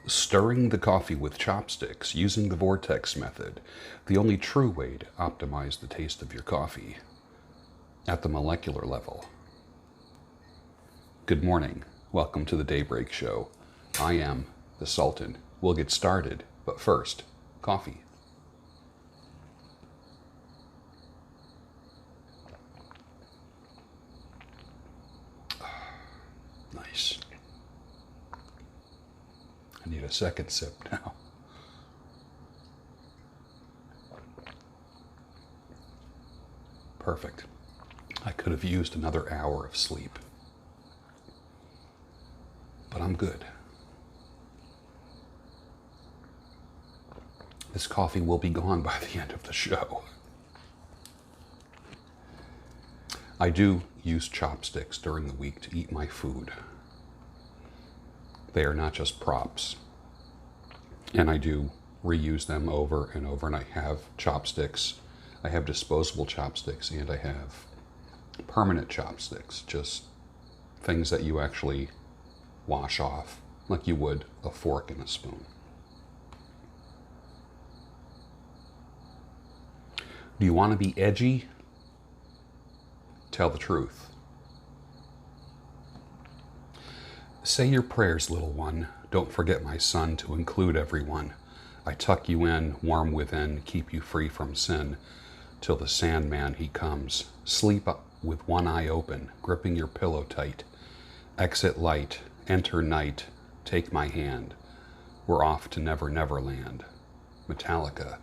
Stirring the coffee with chopsticks using the vortex method, the only true way to optimize the taste of your coffee at the molecular level. Good morning. Welcome to the Daybreak Show. I am the Sultan. We'll get started, but first, coffee. Nice. I need a second sip now. Perfect. I could have used another hour of sleep, but I'm good. This coffee will be gone by the end of the show. I do use chopsticks during the week to eat my food. They are not just props. And I do reuse them over and over. And I have chopsticks. I have disposable chopsticks and I have permanent chopsticks. Just things that you actually wash off like you would a fork and a spoon. Do you want to be edgy? Tell the truth. Say your prayers, little one. Don't forget, my son, to include everyone. I tuck you in, warm within, keep you free from sin, till the Sandman he comes. Sleep with one eye open, gripping your pillow tight. Exit light, enter night, take my hand. We're off to Never Never Land. Metallica,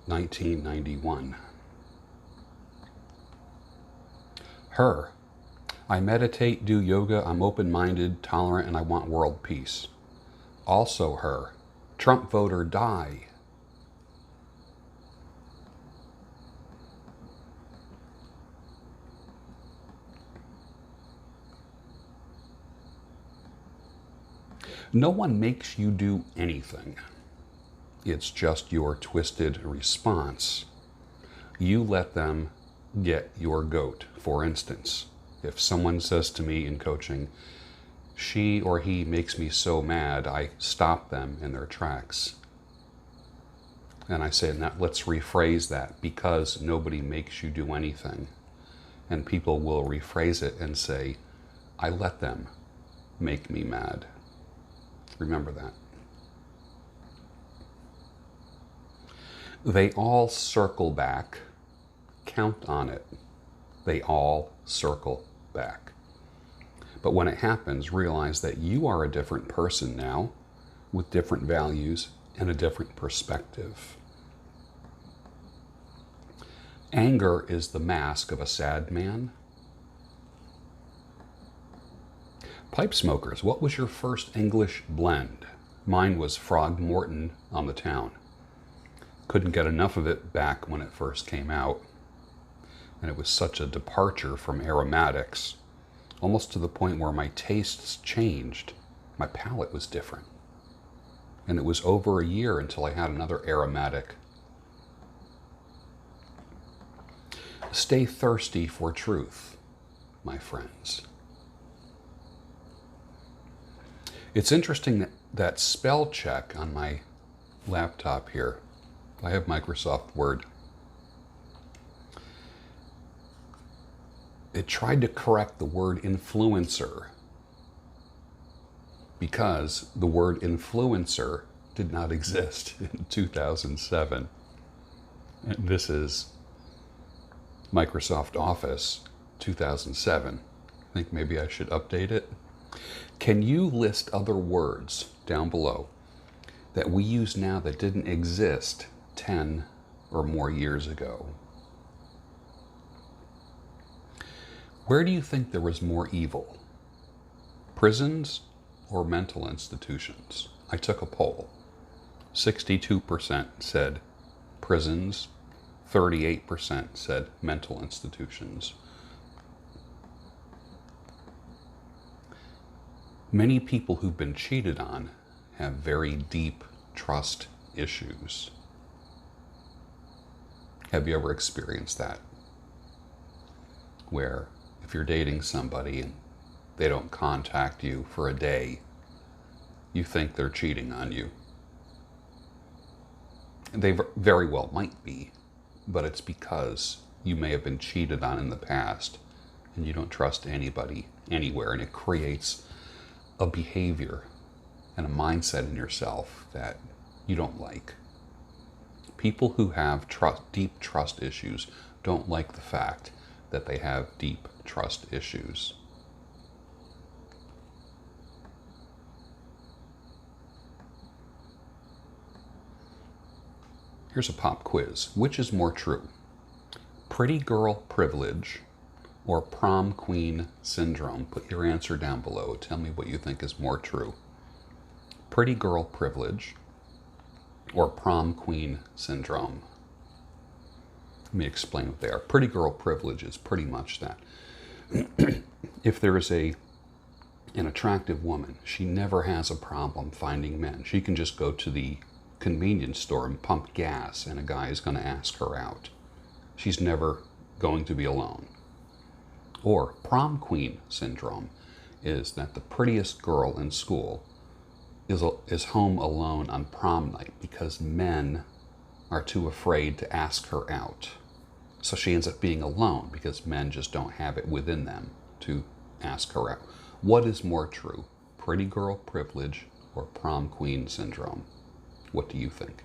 1991. Her. I meditate, do yoga, I'm open-minded, tolerant, and I want world peace. Also her. Trump voter, die. No one makes you do anything. It's just your twisted response. You let them get your goat. For instance, if someone says to me in coaching, she or he makes me so mad, I stop them in their tracks. And I say, now let's rephrase that, because nobody makes you do anything. And people will rephrase it and say, I let them make me mad. Remember that. They all circle back. Count on it. They all circle back. But when it happens, realize that you are a different person now, with different values and a different perspective. Anger is the mask of a sad man. Pipe smokers, what was your first English blend? Mine was Frogmorton on the Town. Couldn't get enough of it back when it first came out. And it was such a departure from aromatics, almost to the point where my tastes changed. My palate was different. And it was over a year until I had another aromatic. Stay thirsty for truth, my friends. It's interesting that spell check on my laptop here. I have Microsoft Word. It tried to correct the word influencer because the word influencer did not exist in 2007. And this is Microsoft Office 2007. I think maybe I should update it. Can you list other words down below that we use now that didn't exist 10 or more years ago? Where do you think there was more evil? Prisons or mental institutions? I took a poll. 62% said prisons, 38% said mental institutions. Many people who've been cheated on have very deep trust issues. Have you ever experienced that? Where if you're dating somebody and they don't contact you for a day, you think they're cheating on you. They very well might be, but it's because you may have been cheated on in the past and you don't trust anybody anywhere, and it creates a behavior and a mindset in yourself that you don't like. People who have deep trust issues don't like the fact that they have deep trust issues. Here's a pop quiz. Which is more true? Pretty girl privilege or prom queen syndrome? Put your answer down below. Tell me what you think is more true. Pretty girl privilege or prom queen syndrome? Let me explain what they are. Pretty girl privilege is pretty much that. If there is an attractive woman, she never has a problem finding men. She can just go to the convenience store and pump gas and a guy is going to ask her out. She's never going to be alone. Or prom queen syndrome is that the prettiest girl in school is home alone on prom night because men are too afraid to ask her out. So she ends up being alone because men just don't have it within them to ask her out. What is more true? Pretty girl privilege or prom queen syndrome? What do you think?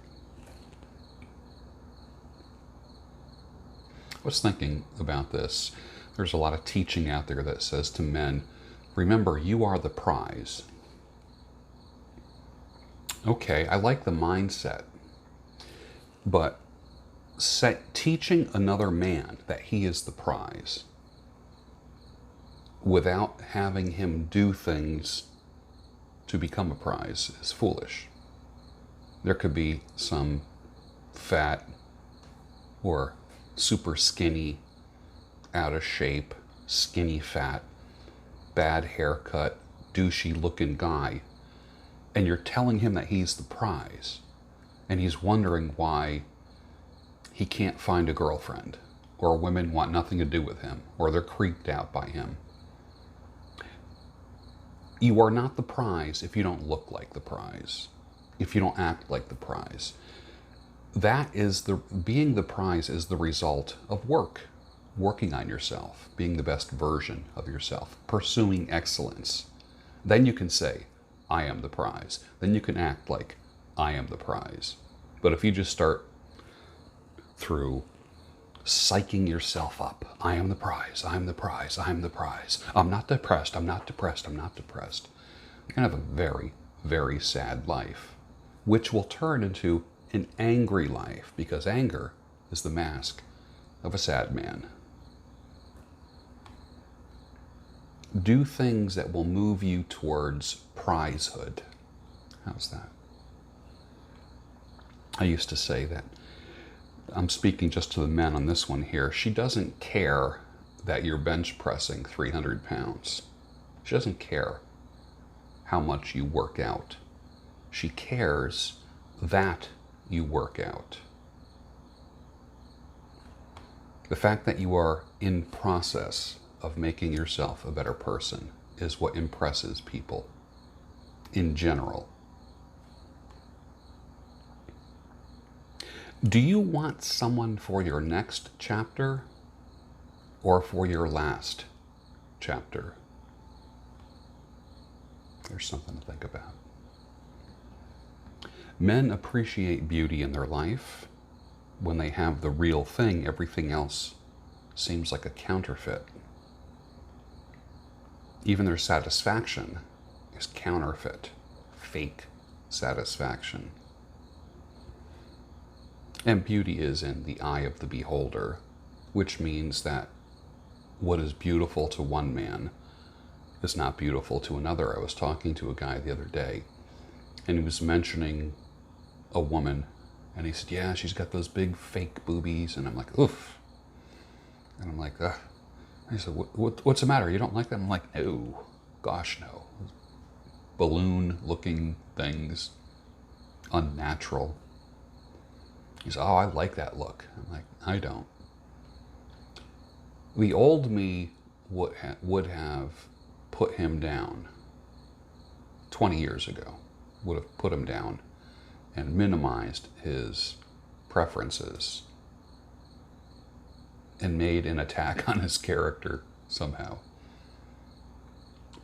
I was thinking about this. There's a lot of teaching out there that says to men, remember, you are the prize. Okay, I like the mindset, but teaching another man that he is the prize without having him do things to become a prize is foolish. There could be some fat or super skinny, out of shape, skinny fat, bad haircut, douchey looking guy, and you're telling him that he's the prize, and he's wondering why he can't find a girlfriend, or women want nothing to do with him, or they're creeped out by him. You are not the prize if you don't look like the prize, if you don't act like the prize. Being the prize is the result of working on yourself, being the best version of yourself, pursuing excellence. Then you can say, I am the prize. Then you can act like I am the prize. But if you just start through psyching yourself up, I am the prize, I'm the prize, I'm the prize, I'm not depressed, I'm not depressed, I'm not depressed, you're going to have a very, very sad life, which will turn into an angry life, because anger is the mask of a sad man. Do things that will move you towards prizehood. How's that? I used to say that, I'm speaking just to the men on this one here, she doesn't care that you're bench pressing 300 pounds. She doesn't care how much you work out. She cares that you work out. The fact that you are in process of making yourself a better person is what impresses people in general. Do you want someone for your next chapter or for your last chapter? There's something to think about. Men appreciate beauty in their life. When they have the real thing, everything else seems like a counterfeit. Even their satisfaction is counterfeit, fake satisfaction. And beauty is in the eye of the beholder, which means that what is beautiful to one man is not beautiful to another. I was talking to a guy the other day, and he was mentioning a woman, and he said, yeah, she's got those big fake boobies, and I'm like, oof. And I'm like, ugh. He said, what's the matter? You don't like them? I'm like, no, gosh, no. Balloon-looking things, unnatural. He said, oh, I like that look. I'm like, I don't. The old me would have put him down 20 years ago. would have put him down and minimized his preferences and made an attack on his character somehow.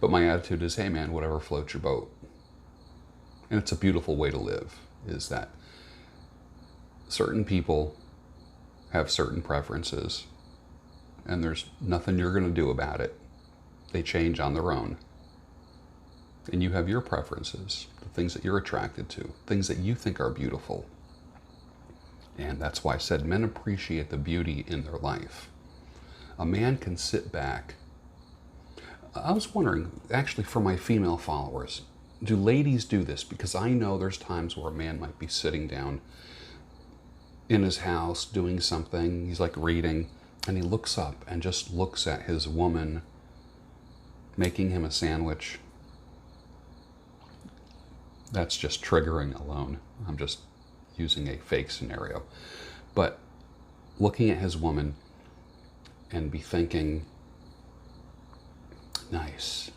But my attitude is, hey man, whatever floats your boat. And it's a beautiful way to live, is that certain people have certain preferences and there's nothing you're going to do about it. They change on their own. And you have your preferences, the things that you're attracted to, things that you think are beautiful. And that's why I said men appreciate the beauty in their life. A man can sit back. I was wondering, actually, for my female followers, do ladies do this? Because I know there's times where a man might be sitting down in his house doing something, he's like reading, and he looks up and just looks at his woman making him a sandwich. That's just triggering alone. I'm just using a fake scenario. But looking at his woman and be thinking, nice.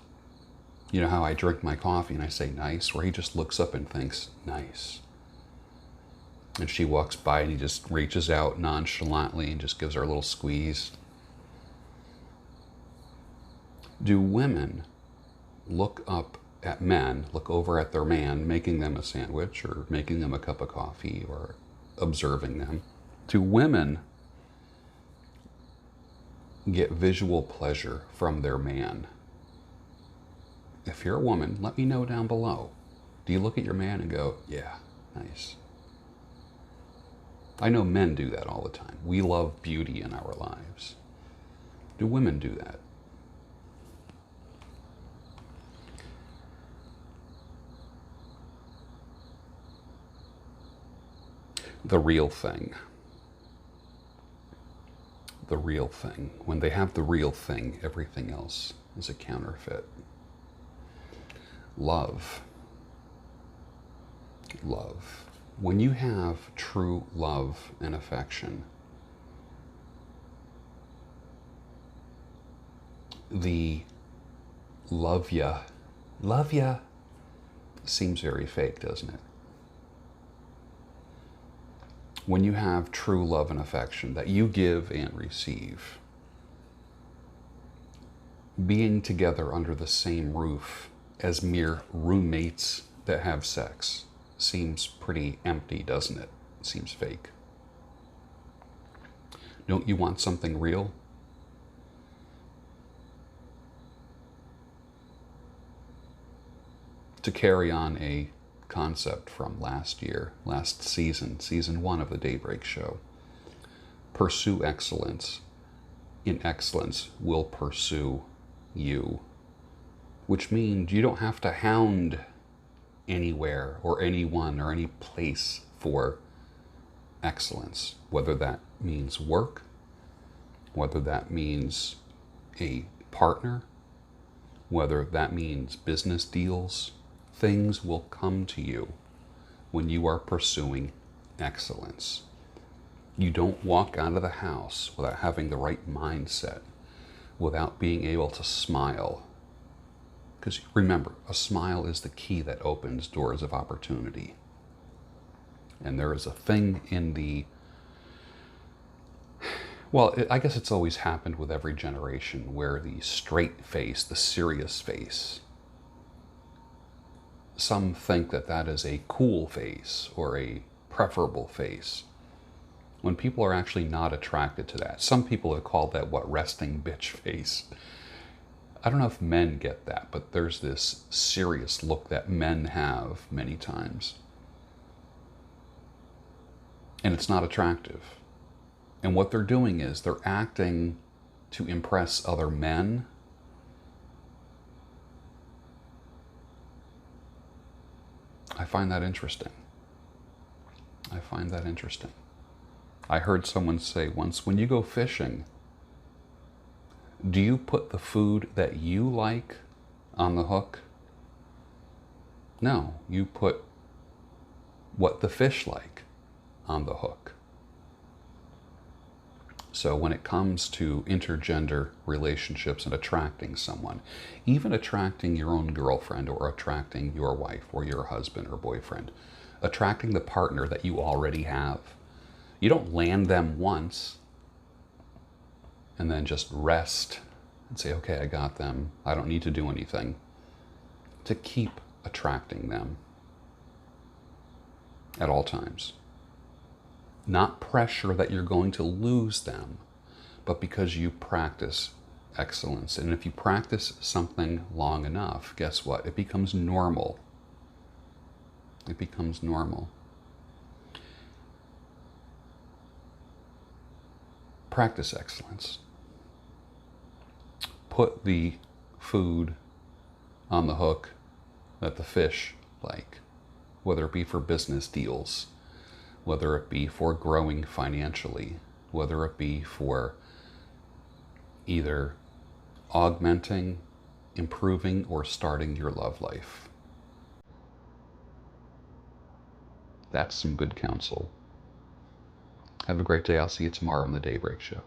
You know how I drink my coffee and I say nice, where he just looks up and thinks, nice. And she walks by and he just reaches out nonchalantly and just gives her a little squeeze. Do women look up at men, look over at their man, making them a sandwich or making them a cup of coffee or observing them? Do women get visual pleasure from their man? If you're a woman, let me know down below. Do you look at your man and go, yeah, nice? I know men do that all the time. We love beauty in our lives. Do women do that? The real thing. The real thing. When they have the real thing, everything else is a counterfeit. Love. Love. When you have true love and affection, the love ya seems very fake, doesn't it? When you have true love and affection that you give and receive, being together under the same roof as mere roommates that have sex seems pretty empty, doesn't it? It seems fake. Don't you want something real? To carry on a concept from last season, season 1 of the Daybreak Show. Pursue excellence. In excellence will pursue you. Which means you don't have to hound anywhere or anyone or any place for excellence. Whether that means work, whether that means a partner, whether that means business deals, things will come to you when you are pursuing excellence. You don't walk out of the house without having the right mindset, without being able to smile. Because remember, a smile is the key that opens doors of opportunity. And there is a thing in the, well, I guess it's always happened with every generation, where the straight face, the serious face, some think that that is a cool face or a preferable face, when people are actually not attracted to that. Some people have called that, what, resting bitch face. I don't know if men get that, but there's this serious look that men have many times. And it's not attractive. And what they're doing is they're acting to impress other men. I find that interesting. I find that interesting. I heard someone say once, when you go fishing, do you put the food that you like on the hook? No, you put what the fish like on the hook. So when it comes to intergender relationships and attracting someone, even attracting your own girlfriend or attracting your wife or your husband or boyfriend, attracting the partner that you already have, you don't land them once and then just rest and say, okay, I got them. I don't need to do anything. To keep attracting them at all times. Not pressure that you're going to lose them, but because you practice excellence. And if you practice something long enough, guess what? It becomes normal. It becomes normal. Practice excellence. Put the food on the hook that the fish like, whether it be for business deals, whether it be for growing financially, whether it be for either augmenting, improving, or starting your love life. That's some good counsel. Have a great day. I'll see you tomorrow on the Daybreak Show.